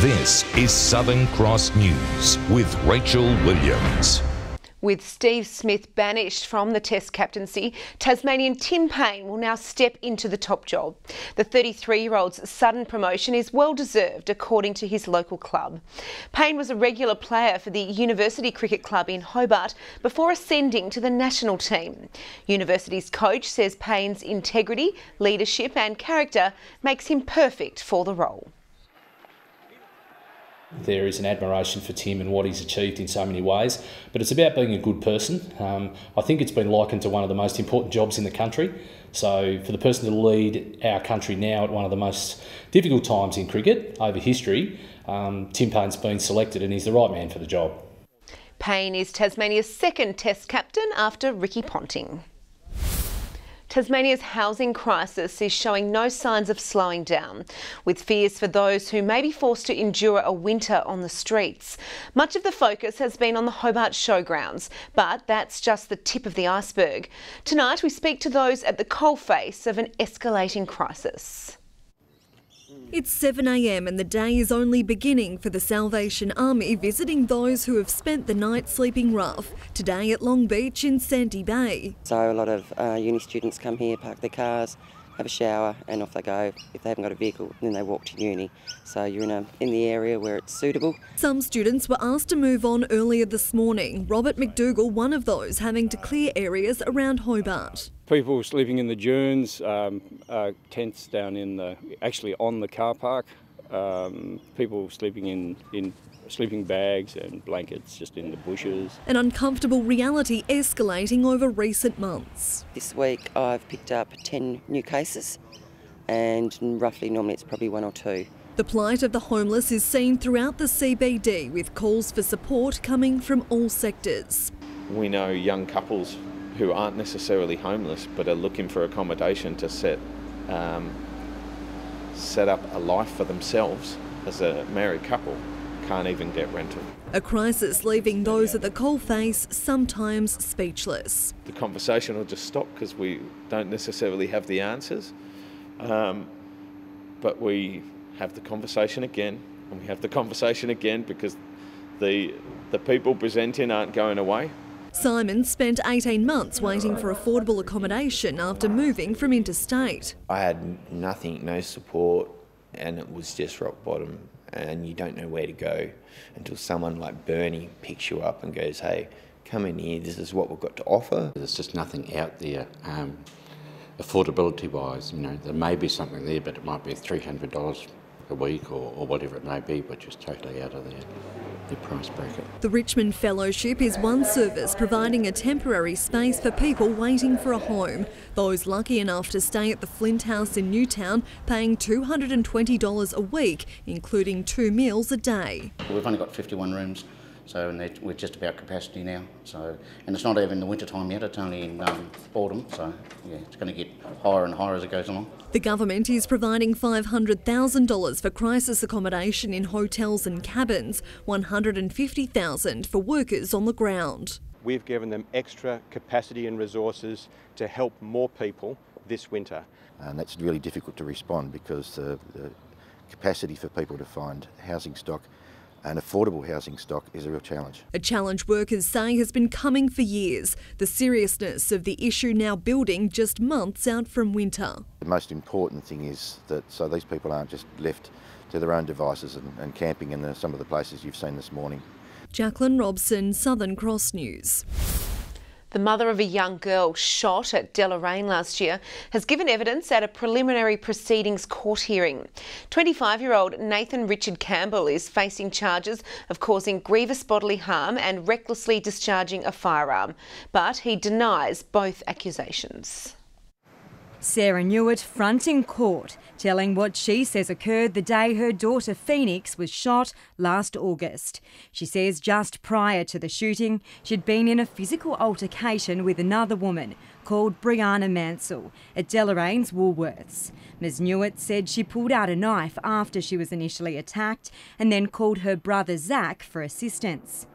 This is Southern Cross News with Rachel Williams. With Steve Smith banished from the Test captaincy, Tasmanian Tim Payne will now step into the top job. The 33-year-old's sudden promotion is well deserved, according to his local club. Payne was a regular player for the University Cricket Club in Hobart before ascending to the national team. University's coach says Payne's integrity, leadership and character makes him perfect for the role. There is an admiration for Tim and what he's achieved in so many ways, but it's about being a good person. I think it's been likened to one of the most important jobs in the country. So for the person to lead our country now at one of the most difficult times in cricket over history, Tim Payne's been selected and he's the right man for the job. Payne is Tasmania's second Test captain after Ricky Ponting. Tasmania's housing crisis is showing no signs of slowing down, with fears for those who may be forced to endure a winter on the streets. Much of the focus has been on the Hobart showgrounds, but that's just the tip of the iceberg. Tonight we speak to those at the coalface of an escalating crisis. It's 7 a.m. and the day is only beginning for the Salvation Army visiting those who have spent the night sleeping rough. Today at Long Beach in Sandy Bay. So a lot of uni students come here, park their cars, have a shower and off they go. If they haven't got a vehicle, then they walk to uni. So you're in the area where it's suitable. Some students were asked to move on earlier this morning. Robert McDougall, one of those, having to clear areas around Hobart. People sleeping in the dunes, tents down actually on the car park, people sleeping in sleeping bags and blankets just in the bushes. An uncomfortable reality escalating over recent months. This week I've picked up 10 new cases and roughly normally it's probably 1 or 2. The plight of the homeless is seen throughout the CBD, with calls for support coming from all sectors. We know young couples who aren't necessarily homeless but are looking for accommodation to set up a life for themselves as a married couple, can't even get rental. A crisis leaving those at the coalface sometimes speechless. The conversation will just stop because we don't necessarily have the answers, but we have the conversation again and we have the conversation again because the people presenting aren't going away. Simon spent 18 months waiting for affordable accommodation after moving from interstate. I had nothing, no support, and it was just rock bottom, and you don't know where to go until someone like Bernie picks you up and goes, hey, come in here, this is what we've got to offer. There's just nothing out there affordability wise. You know, there may be something there, but it might be $300 a week or whatever it may be, which is totally out of their price bracket. The Richmond Fellowship is one service providing a temporary space for people waiting for a home. Those lucky enough to stay at the Flint House in Newtown paying $220 a week, including 2 meals a day. We've only got 51 rooms, so we're just about capacity now. And it's not even the winter time yet, it's only in autumn, so yeah, it's going to get higher and higher as it goes along. The government is providing $500,000 for crisis accommodation in hotels and cabins, $150,000 for workers on the ground. We've given them extra capacity and resources to help more people this winter. And that's really difficult to respond because the capacity for people to find housing stock and affordable housing stock is a real challenge. A challenge workers say has been coming for years. The seriousness of the issue now building just months out from winter. The most important thing is that so these people aren't just left to their own devices and camping in some of the places you've seen this morning. Jacqueline Robson, Southern Cross News. The mother of a young girl shot at Deloraine last year has given evidence at a preliminary proceedings court hearing. 25-year-old Nathan Richard Campbell is facing charges of causing grievous bodily harm and recklessly discharging a firearm, but he denies both accusations. Sarah Newitt fronting court, telling what she says occurred the day her daughter Phoenix was shot last August. She says just prior to the shooting, she'd been in a physical altercation with another woman called Brianna Mansell at Deloraine's Woolworths. Ms Newitt said she pulled out a knife after she was initially attacked and then called her brother Zach for assistance.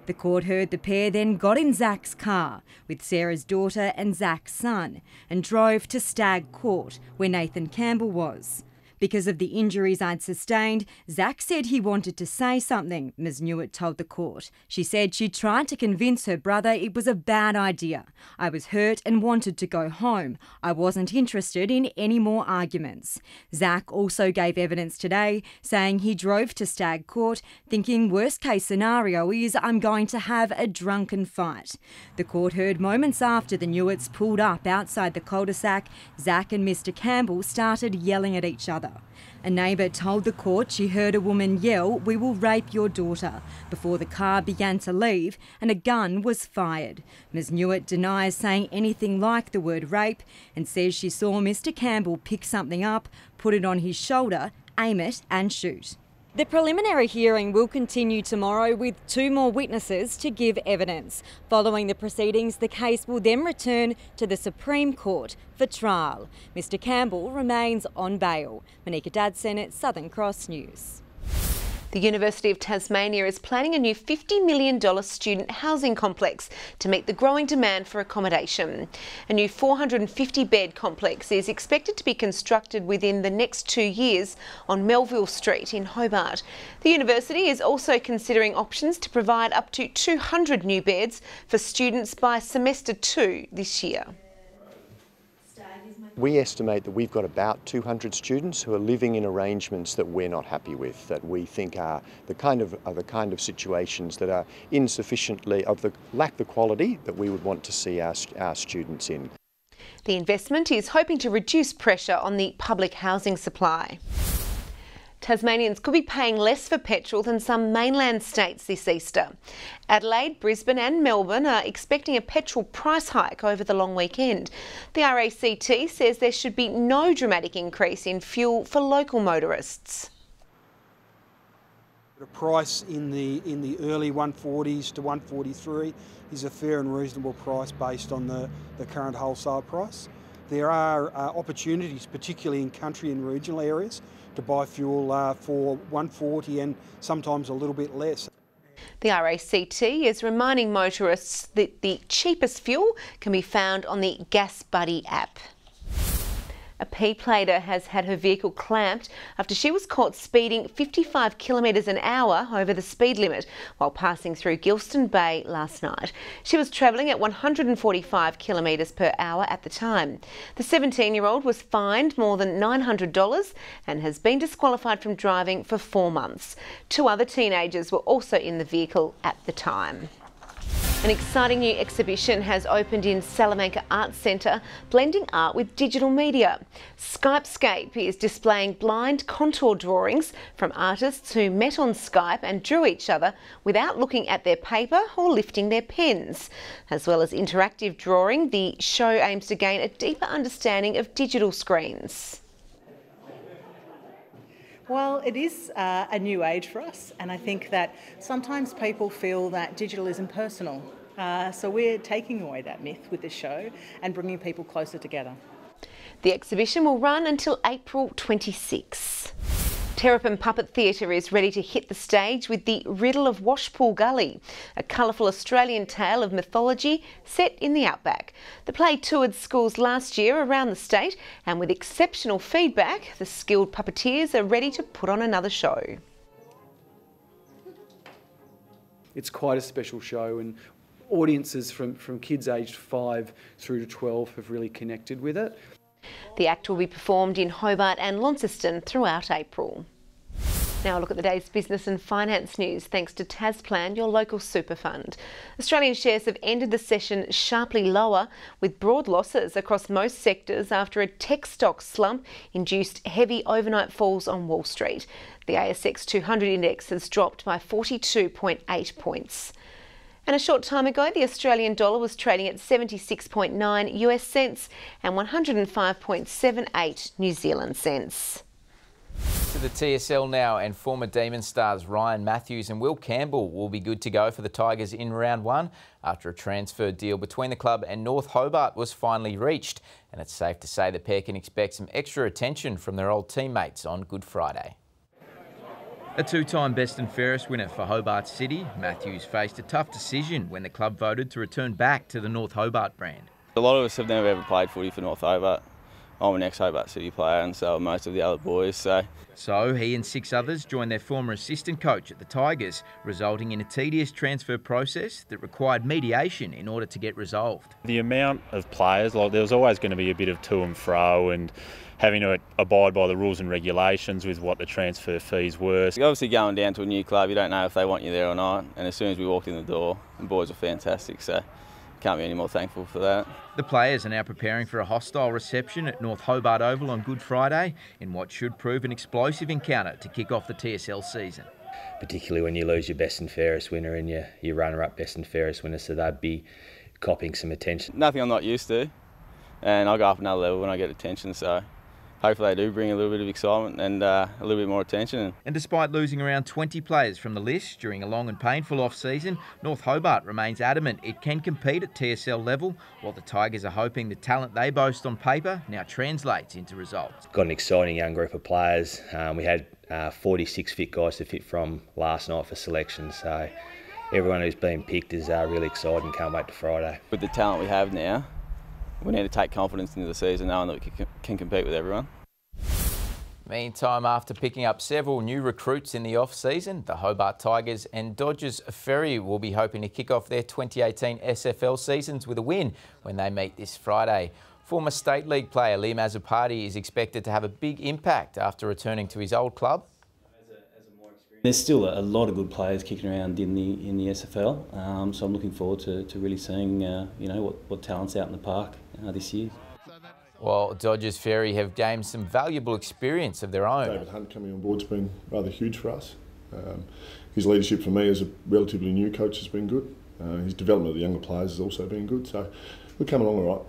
The court heard the pair then got in Zach's car with Sarah's daughter and Zach's son and drove to Stag Court, where Nathan Campbell was. Because of the injuries I'd sustained, Zach said he wanted to say something, Ms Newitt told the court. She said she tried to convince her brother it was a bad idea. I was hurt and wanted to go home. I wasn't interested in any more arguments. Zach also gave evidence today, saying he drove to Stag Court thinking worst case scenario is I'm going to have a drunken fight. The court heard moments after the Newitts pulled up outside the cul-de-sac, Zach and Mr Campbell started yelling at each other. A neighbour told the court she heard a woman yell, "We will rape your daughter," before the car began to leave and a gun was fired. Ms Newitt denies saying anything like the word rape and says she saw Mr Campbell pick something up, put it on his shoulder, aim it and shoot. The preliminary hearing will continue tomorrow with 2 more witnesses to give evidence. Following the proceedings, the case will then return to the Supreme Court for trial. Mr Campbell remains on bail. Monica Dadson, Southern Cross News. The University of Tasmania is planning a new $50 million student housing complex to meet the growing demand for accommodation. A new 450-bed complex is expected to be constructed within the next 2 years on Melville Street in Hobart. The university is also considering options to provide up to 200 new beds for students by semester 2 this year. We estimate that we've got about 200 students who are living in arrangements that we're not happy with, that we think are the kind of situations that are lack the quality that we would want to see our students in. The investment is hoping to reduce pressure on the public housing supply. Tasmanians could be paying less for petrol than some mainland states this Easter. Adelaide, Brisbane and Melbourne are expecting a petrol price hike over the long weekend. The RACT says there should be no dramatic increase in fuel for local motorists. A price in the early 140s to 143 is a fair and reasonable price based on the current wholesale price. There are opportunities, particularly in country and regional areas, to buy fuel for 140 and sometimes a little bit less. The RACT is reminding motorists that the cheapest fuel can be found on the Gas Buddy app. A P-plater has had her vehicle clamped after she was caught speeding 55 kilometres an hour over the speed limit while passing through Gilston Bay last night. She was travelling at 145 kilometres per hour at the time. The 17-year-old was fined more than $900 and has been disqualified from driving for 4 months. 2 other teenagers were also in the vehicle at the time. An exciting new exhibition has opened in Salamanca Arts Centre, blending art with digital media. Skypescape is displaying blind contour drawings from artists who met on Skype and drew each other without looking at their paper or lifting their pens. As well as interactive drawing, the show aims to gain a deeper understanding of digital screens. Well, it is a new age for us, and I think that sometimes people feel that digital is impersonal. So we're taking away that myth with this show and bringing people closer together. The exhibition will run until April 26. Terrapin Puppet Theatre is ready to hit the stage with The Riddle of Washpool Gully, a colourful Australian tale of mythology set in the outback. The play toured schools last year around the state, and with exceptional feedback, the skilled puppeteers are ready to put on another show. It's quite a special show, and audiences from kids aged 5 through to 12 have really connected with it. The act will be performed in Hobart and Launceston throughout April. Now a look at the day's business and finance news thanks to Tasplan, your local super fund. Australian shares have ended the session sharply lower with broad losses across most sectors after a tech stock slump induced heavy overnight falls on Wall Street. The ASX 200 index has dropped by 42.8 points. And a short time ago, the Australian dollar was trading at 76.9 US cents and 105.78 New Zealand cents. To the TSL now, and former Demon stars Ryan Matthews and Will Campbell will be good to go for the Tigers in round 1 after a transfer deal between the club and North Hobart was finally reached. And it's safe to say the pair can expect some extra attention from their old teammates on Good Friday. A 2-time best and fairest winner for Hobart City, Matthews faced a tough decision when the club voted to return back to the North Hobart brand. A lot of us have never ever played footy for North Hobart. I'm an ex-Hobart City player, and so are most of the other boys. So he and 6 others joined their former assistant coach at the Tigers, resulting in a tedious transfer process that required mediation in order to get resolved. The amount of players, like there was always going to be a bit of to and fro and having to abide by the rules and regulations with what the transfer fees were. Obviously going down to a new club, you don't know if they want you there or not, and as soon as we walked in the door, the boys were fantastic, so can't be any more thankful for that. The players are now preparing for a hostile reception at North Hobart Oval on Good Friday in what should prove an explosive encounter to kick off the TSL season. Particularly when you lose your best and fairest winner and your runner-up best and fairest winner, so they'd be copping some attention. Nothing I'm not used to, and I'll go up another level when I get attention, so hopefully they do bring a little bit of excitement and a little bit more attention. And despite losing around 20 players from the list during a long and painful off-season, North Hobart remains adamant it can compete at TSL level, while the Tigers are hoping the talent they boast on paper now translates into results. Got an exciting young group of players. We had 46 fit guys to fit from last night for selection, so everyone who's been picked is really excited and can't wait to Friday. With the talent we have now, we need to take confidence into the season knowing that we can compete with everyone. Meantime, after picking up several new recruits in the off-season, the Hobart Tigers and Dodgers Ferry will be hoping to kick off their 2018 SFL seasons with a win when they meet this Friday. Former State League player Liam Azzopardi is expected to have a big impact after returning to his old club. There's still a lot of good players kicking around in the SFL, so I'm looking forward to really seeing what talent's out in the park this year. While Dodgers Ferry have gained some valuable experience of their own. David Hunt coming on board's been rather huge for us. His leadership for me as a relatively new coach has been good. His development of the younger players has also been good, so we're coming along all right.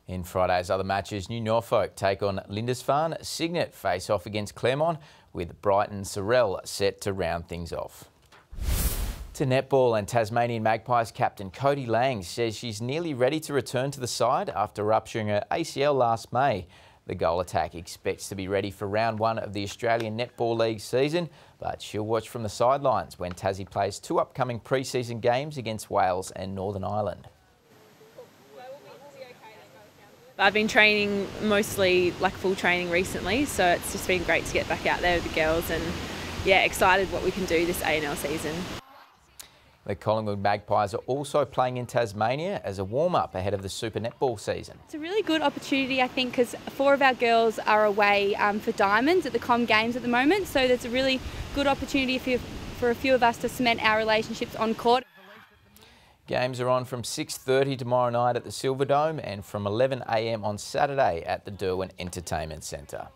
In Friday's other matches, New Norfolk take on Lindisfarne, Signet face off against Claremont, with Brighton Sorrel set to round things off. To netball, and Tasmanian Magpies captain Cody Lang says she's nearly ready to return to the side after rupturing her ACL last May. The goal attack expects to be ready for round 1 of the Australian Netball League season, but she'll watch from the sidelines when Tassie plays 2 upcoming pre-season games against Wales and Northern Ireland. I've been training mostly like full training recently, so it's just been great to get back out there with the girls and yeah, excited what we can do this A&L season. The Collingwood Magpies are also playing in Tasmania as a warm-up ahead of the Super Netball season. It's a really good opportunity, I think, because 4 of our girls are away for Diamonds at the Com Games at the moment, so there's a really good opportunity for a few of us to cement our relationships on court. Games are on from 6:30 tomorrow night at the Silverdome and from 11 a.m. on Saturday at the Derwent Entertainment Centre.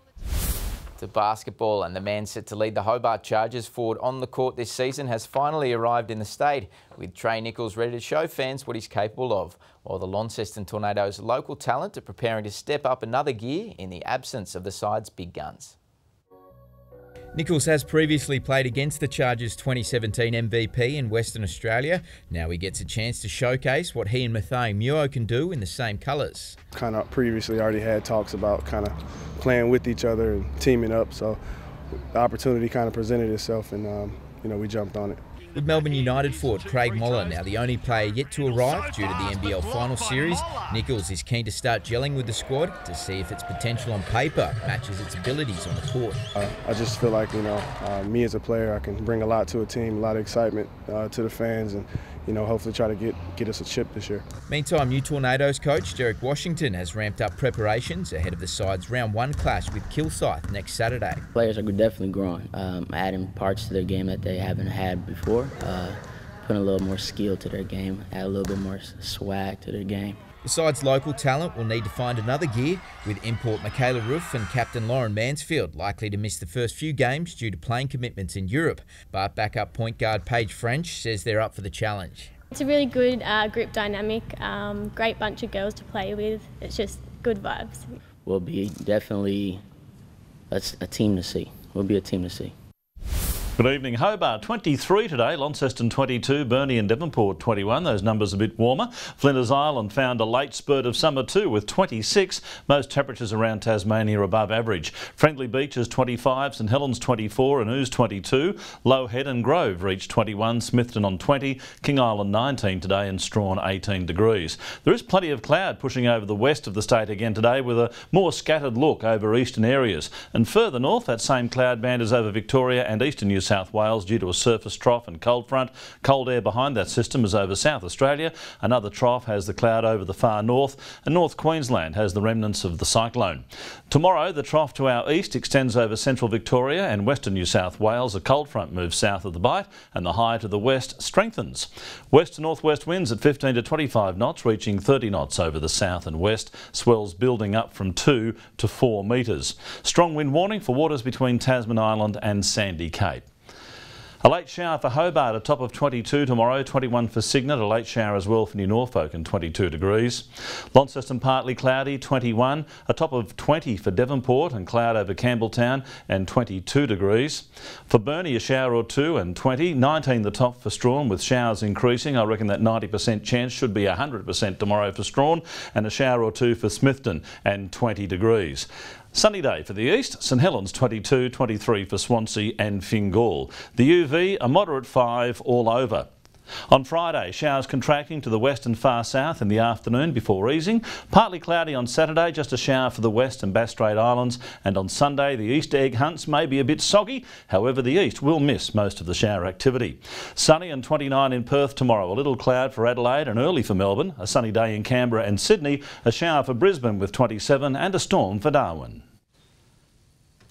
To basketball, and the man set to lead the Hobart Chargers forward on the court this season has finally arrived in the state, with Trey Nichols ready to show fans what he's capable of, while the Launceston Tornadoes' local talent are preparing to step up another gear in the absence of the side's big guns. Nichols has previously played against the Chargers' 2017 MVP in Western Australia. Now he gets a chance to showcase what he and Mathai Muo can do in the same colours. Kind of previously already had talks about kind of playing with each other and teaming up, so the opportunity kind of presented itself and we jumped on it. With Melbourne United forward Craig Moller now the only player yet to arrive due to the NBL Final Series, Nichols is keen to start gelling with the squad to see if its potential on paper matches its abilities on the court. I just feel like, me as a player, I can bring a lot to a team, a lot of excitement to the fans, and hopefully try to get us a chip this year. Meantime, new Tornadoes coach Derek Washington has ramped up preparations ahead of the side's round 1 clash with Kilsyth next Saturday. Players are definitely growing, adding parts to their game that they haven't had before, putting a little more skill to their game, add a little bit more swag to their game. The side's local talent will need to find another gear, with import Michaela Roof and captain Lauren Mansfield likely to miss the first few games due to playing commitments in Europe. But backup point guard Paige French says they're up for the challenge. It's a really good group dynamic, great bunch of girls to play with. It's just good vibes. We'll be definitely a team to see. We'll be a team to see. Good evening. Hobart 23 today, Launceston 22, Burnie and Devonport 21. Those numbers a bit warmer. Flinders Island found a late spurt of summer too with 26. Most temperatures around Tasmania above average. Friendly Beaches 25, St Helens 24 and Ouse 22. Low Head and Grove reached 21, Smithton on 20, King Island 19 today and Strawn 18 degrees. There is plenty of cloud pushing over the west of the state again today with a more scattered look over eastern areas. And further north, that same cloud band is over Victoria and eastern New South Wales due to a surface trough and cold front. Cold air behind that system is over South Australia. Another trough has the cloud over the far north, and North Queensland has the remnants of the cyclone. Tomorrow, the trough to our east extends over central Victoria and western New South Wales. A cold front moves south of the Bight and the high to the west strengthens. West to northwest winds at 15 to 25 knots, reaching 30 knots over the south and west. Swells building up from 2 to 4 metres. Strong wind warning for waters between Tasman Island and Sandy Cape. A late shower for Hobart, a top of 22 tomorrow, 21 for Cygnet, a late shower as well for New Norfolk and 22 degrees. Launceston partly cloudy, 21, a top of 20 for Devonport and cloud over Campbelltown and 22 degrees. For Burnie, a shower or two and 20, 19 the top for Strawn with showers increasing. I reckon that 90% chance should be 100% tomorrow for Strawn, and a shower or two for Smithton and 20 degrees. Sunny day for the east, St Helens 22, 23 for Swansea and Fingal. The UV a moderate 5 all over. On Friday, showers contracting to the west and far south in the afternoon before easing. Partly cloudy on Saturday, just a shower for the west and Bass Strait Islands. And on Sunday, the east egg hunts may be a bit soggy. However, the east will miss most of the shower activity. Sunny and 29 in Perth tomorrow. A little cloud for Adelaide and early for Melbourne. A sunny day in Canberra and Sydney. A shower for Brisbane with 27 and a storm for Darwin.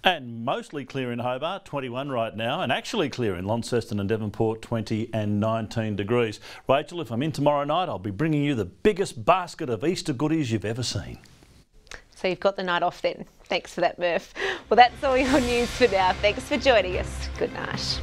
And mostly clear in Hobart, 21 right now, and actually clear in Launceston and Devonport, 20 and 19 degrees. Rachel, if I'm in tomorrow night, I'll be bringing you the biggest basket of Easter goodies you've ever seen. So you've got the night off then. Thanks for that, Murph. Well, that's all your news for now. Thanks for joining us. Good night.